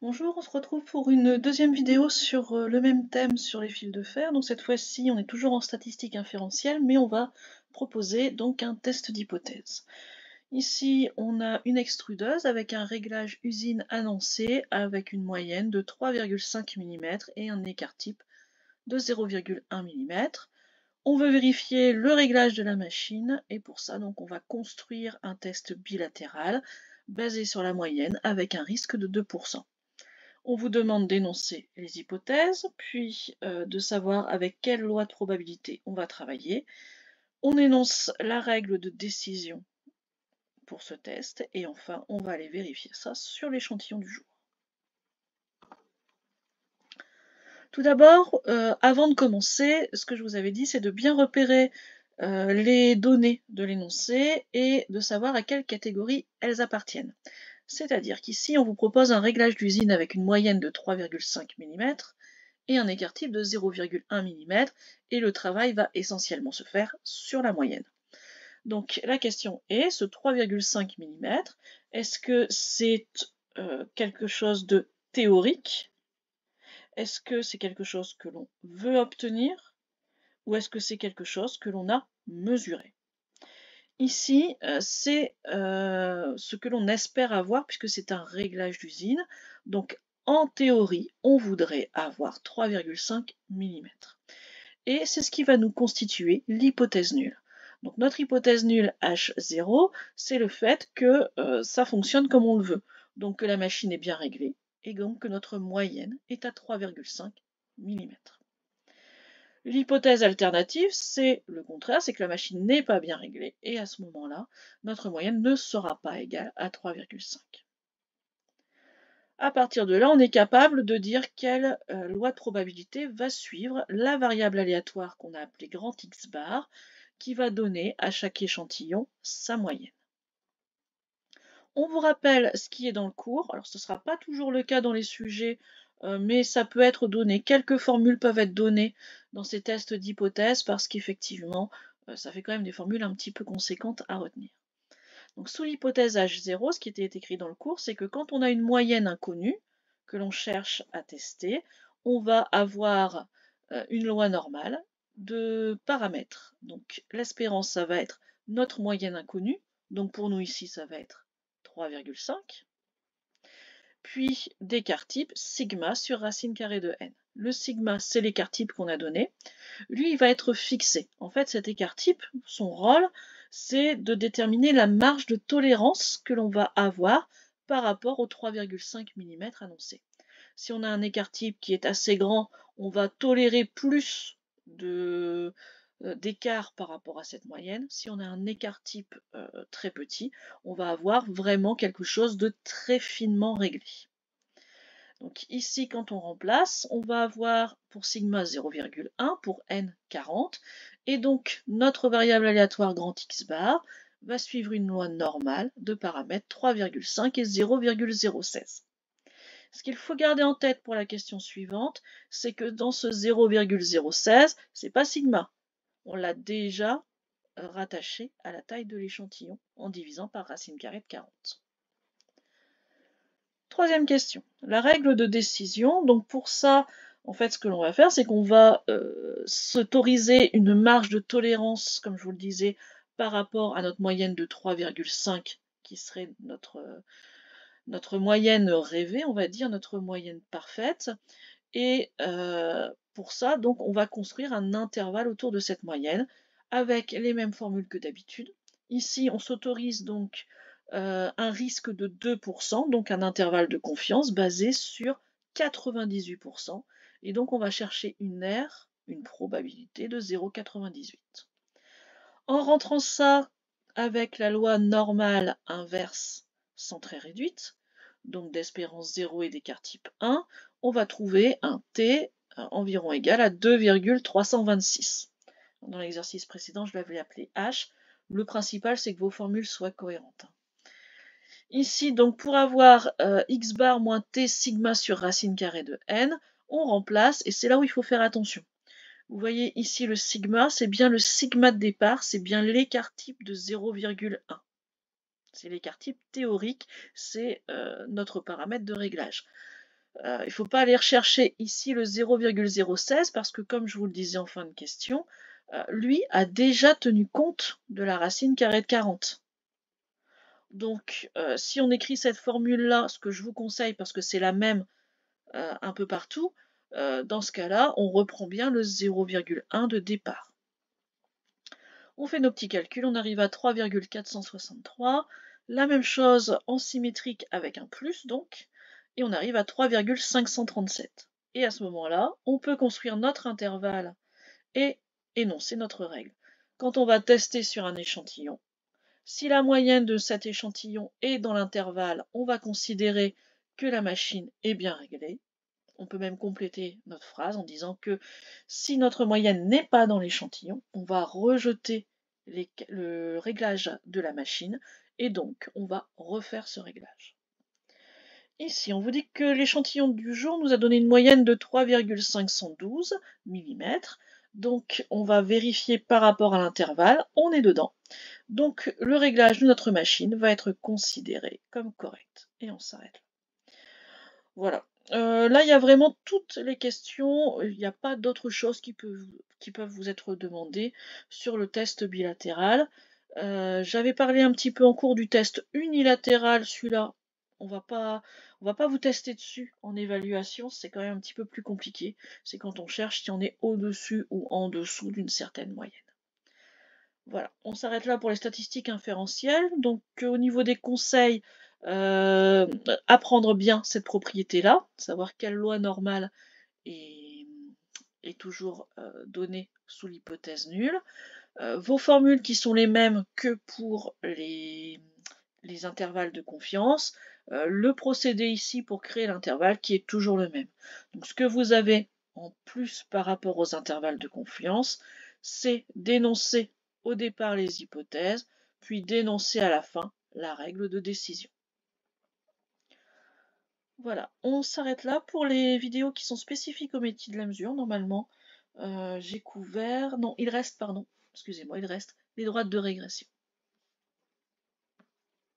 Bonjour, on se retrouve pour une deuxième vidéo sur le même thème sur les fils de fer. Donc cette fois-ci, on est toujours en statistique inférentielle, mais on va proposer donc un test d'hypothèse. Ici, on a une extrudeuse avec un réglage usine annoncé avec une moyenne de 3,5 mm et un écart type de 0,1 mm. On veut vérifier le réglage de la machine et pour ça, donc, on va construire un test bilatéral basé sur la moyenne avec un risque de 2%. On vous demande d'énoncer les hypothèses, puis de savoir avec quelle loi de probabilité on va travailler. On énonce la règle de décision pour ce test, et enfin on va aller vérifier ça sur l'échantillon du jour. Tout d'abord, avant de commencer, ce que je vous avais dit, c'est de bien repérer les données de l'énoncé et de savoir à quelle catégorie elles appartiennent. C'est-à-dire qu'ici, on vous propose un réglage d'usine avec une moyenne de 3,5 mm et un écart type de 0,1 mm, et le travail va essentiellement se faire sur la moyenne. Donc la question est, ce 3,5 mm, est-ce que c'est quelque chose de théorique? Est-ce que c'est quelque chose que l'on veut obtenir? Ou est-ce que c'est quelque chose que l'on a mesuré? Ici, c'est ce que l'on espère avoir puisque c'est un réglage d'usine. Donc en théorie, on voudrait avoir 3,5 mm. Et c'est ce qui va nous constituer l'hypothèse nulle. Donc notre hypothèse nulle H0, c'est le fait que ça fonctionne comme on le veut. Donc que la machine est bien réglée et donc que notre moyenne est à 3,5 mm. L'hypothèse alternative, c'est le contraire, c'est que la machine n'est pas bien réglée, et à ce moment-là, notre moyenne ne sera pas égale à 3,5. À partir de là, on est capable de dire quelle loi de probabilité va suivre la variable aléatoire qu'on a appelée grand X bar, qui va donner à chaque échantillon sa moyenne. On vous rappelle ce qui est dans le cours. Alors ce ne sera pas toujours le cas dans les sujets, mais ça peut être donné. Quelques formules peuvent être données dans ces tests d'hypothèse parce qu'effectivement, ça fait quand même des formules un petit peu conséquentes à retenir. Donc sous l'hypothèse H0, ce qui était écrit dans le cours, c'est que quand on a une moyenne inconnue que l'on cherche à tester, on va avoir une loi normale de paramètres. Donc l'espérance, ça va être notre moyenne inconnue. Donc pour nous ici, ça va être 3,5. Puis d'écart type, sigma sur racine carrée de n. Le sigma, c'est l'écart type qu'on a donné. Lui, il va être fixé. En fait, cet écart type, son rôle, c'est de déterminer la marge de tolérance que l'on va avoir par rapport aux 3,5 mm annoncés. Si on a un écart type qui est assez grand, on va tolérer plus d'écart par rapport à cette moyenne. Si on a un écart type très petit, on va avoir vraiment quelque chose de très finement réglé. Donc ici, quand on remplace, on va avoir pour sigma 0,1, pour n 40, et donc notre variable aléatoire grand X bar va suivre une loi normale de paramètres 3,5 et 0,016. Ce qu'il faut garder en tête pour la question suivante, c'est que dans ce 0,016, c'est pas sigma. On l'a déjà rattaché à la taille de l'échantillon en divisant par racine carrée de 40. Troisième question, la règle de décision. Donc pour ça, en fait, ce que l'on va faire, c'est qu'on va s'autoriser une marge de tolérance, comme je vous le disais, par rapport à notre moyenne de 3,5, qui serait notre moyenne rêvée, on va dire, notre moyenne parfaite. Et pour ça, donc, on va construire un intervalle autour de cette moyenne avec les mêmes formules que d'habitude. Ici, on s'autorise donc un risque de 2%, donc un intervalle de confiance basé sur 98%. Et donc, on va chercher une R, une probabilité de 0,98. En rentrant ça avec la loi normale inverse sans très réduite, donc d'espérance 0 et d'écart type 1, on va trouver un t environ égal à 2,326. Dans l'exercice précédent, je l'avais appelé h. Le principal, c'est que vos formules soient cohérentes. Ici, donc, pour avoir x bar moins t sigma sur racine carrée de n, on remplace, et c'est là où il faut faire attention. Vous voyez ici le sigma, c'est bien le sigma de départ, c'est bien l'écart type de 0,1. C'est l'écart type théorique, c'est notre paramètre de réglage. il ne faut pas aller rechercher ici le 0,016 parce que comme je vous le disais en fin de question, lui a déjà tenu compte de la racine carrée de 40. Donc si on écrit cette formule-là, ce que je vous conseille parce que c'est la même un peu partout, dans ce cas-là, on reprend bien le 0,1 de départ. On fait nos petits calculs, on arrive à 3,463. La même chose en symétrique avec un plus donc, et on arrive à 3,537. Et à ce moment-là, on peut construire notre intervalle et énoncer notre règle. Quand on va tester sur un échantillon, si la moyenne de cet échantillon est dans l'intervalle, on va considérer que la machine est bien réglée. On peut même compléter notre phrase en disant que si notre moyenne n'est pas dans l'échantillon, on va rejeter le réglage de la machine et donc on va refaire ce réglage. Ici, on vous dit que l'échantillon du jour nous a donné une moyenne de 3,512 mm. Donc on va vérifier par rapport à l'intervalle, on est dedans. Donc le réglage de notre machine va être considéré comme correct. Et on s'arrête là. Voilà. Là, il y a vraiment toutes les questions. Il n'y a pas d'autres choses qui peuvent vous être demandées sur le test bilatéral. J'avais parlé un petit peu en cours du test unilatéral. Celui-là, on va pas vous tester dessus en évaluation. C'est quand même un petit peu plus compliqué. C'est quand on cherche si on est au-dessus ou en dessous d'une certaine moyenne. Voilà, on s'arrête là pour les statistiques inférentielles. Donc au niveau des conseils, apprendre bien cette propriété-là, savoir quelle loi normale est, est toujours donnée sous l'hypothèse nulle. Vos formules qui sont les mêmes que pour les intervalles de confiance. Le procédé ici pour créer l'intervalle qui est toujours le même. Donc ce que vous avez en plus par rapport aux intervalles de confiance, c'est d'énoncer au départ les hypothèses, puis d'énoncer à la fin la règle de décision. Voilà, on s'arrête là pour les vidéos qui sont spécifiques au métier de la mesure. Normalement, j'ai couvert... Non, il reste, pardon, excusez-moi, il reste les droites de régression.